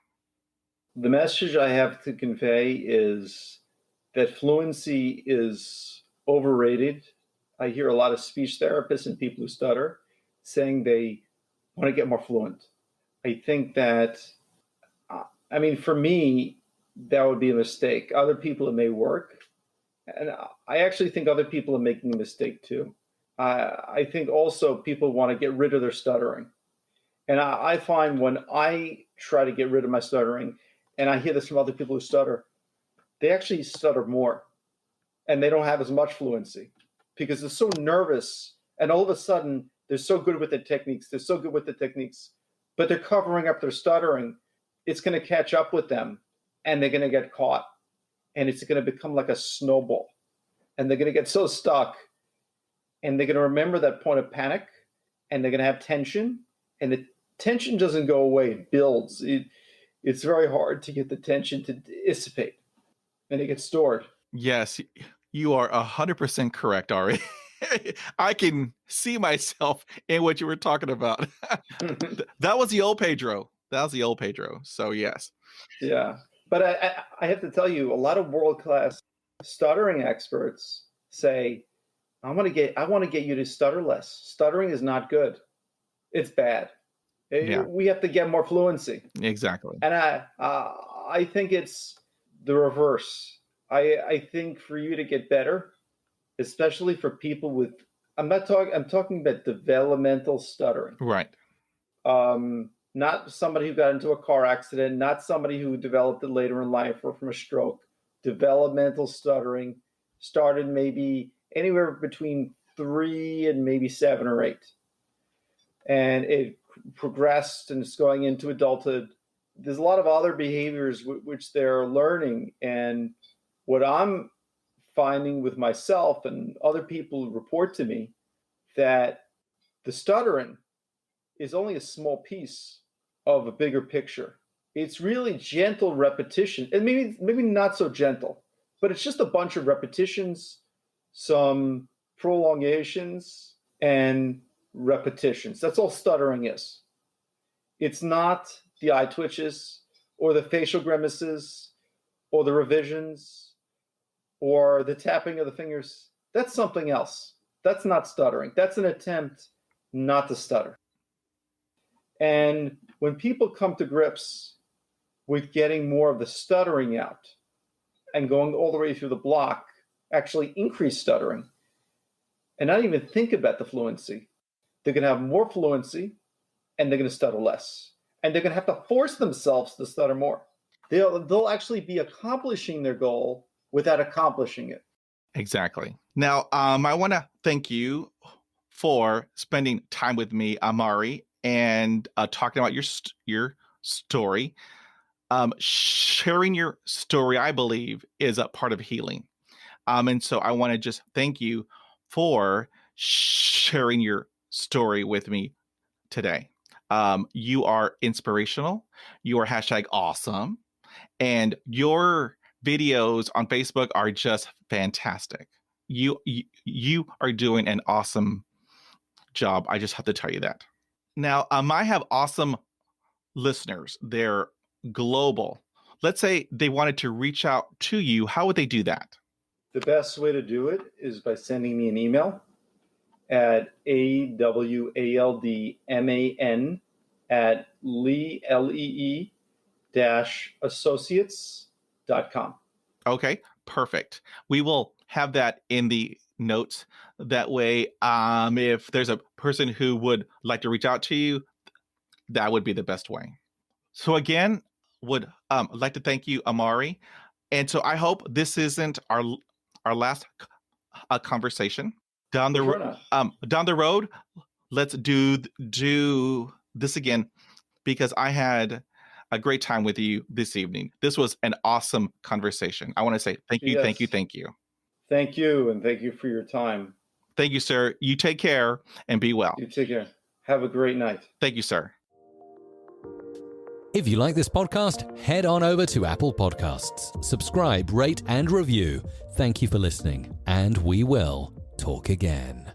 The message I have to convey is that fluency is overrated. I hear a lot of speech therapists and people who stutter saying they want to get more fluent. I think that, for me, that would be a mistake. Other people, it may work. And I actually think other people are making a mistake too. I think also people want to get rid of their stuttering. And I find when I try to get rid of my stuttering, and I hear this from other people who stutter, they actually stutter more and they don't have as much fluency because they're so nervous. And all of a sudden, they're so good with the techniques. But they're covering up their stuttering. It's going to catch up with them and they're going to get caught. And it's going to become like a snowball. And they're going to get so stuck. And they're going to remember that point of panic. And they're going to have tension. And the tension doesn't go away. It builds. It's very hard to get the tension to dissipate. And it gets stored. Yes, you are 100% correct, Ari. I can see myself in what you were talking about. That was the old Pedro. So yes. Yeah. But I have to tell you, a lot of world-class stuttering experts say, I want to get you to stutter less. Stuttering is not good. It's bad. Yeah. We have to get more fluency. Exactly. And I think it's the reverse. I think for you to get better, especially for people with, I'm talking about developmental stuttering. Right. Not somebody who got into a car accident, not somebody who developed it later in life or from a stroke. Developmental stuttering started maybe anywhere between 3 and maybe 7 or 8. And it progressed and it's going into adulthood. There's a lot of other behaviors which they're learning. And what I'm finding with myself and other people who report to me, that the stuttering is only a small piece of a bigger picture. It's really gentle repetition, and maybe not so gentle, but it's just a bunch of repetitions some prolongations, and repetitions. That's all stuttering is. It's not the eye twitches or the facial grimaces or the revisions or the tapping of the fingers. That's something else. That's not stuttering. That's an attempt not to stutter. And when people come to grips with getting more of the stuttering out and going all the way through the block, actually increase stuttering and not even think about the fluency, they're going to have more fluency and they're going to stutter less. And they're going to have to force themselves to stutter more. They'll actually be accomplishing their goal without accomplishing it. Exactly. Now, I want to thank you for spending time with me, Ari, and talking about your story. Sharing your story, I believe, is a part of healing. And so I want to just thank you for sharing your story with me today. You are inspirational. You are #awesome. And your videos on Facebook are just fantastic. You are doing an awesome job. I just have to tell you that. Now, I have awesome listeners. They're global. Let's say they wanted to reach out to you. How would they do that? The best way to do it is by sending me an email at awaldman@lee-associates.com. Okay, perfect. We will have that in the notes. That way, if there's a person who would like to reach out to you, that would be the best way. So again, would like to thank you, Ari. And so I hope this isn't our last conversation. Down the road, let's do this again, because I had a great time with you this evening. This was an awesome conversation. I want to say thank you, Yes. thank you, thank you. Thank you, and thank you for your time. Thank you, sir. You take care and be well. You take care. Have a great night. Thank you, sir. If you like this podcast, head on over to Apple Podcasts, subscribe, rate, and review. Thank you for listening, and we will talk again.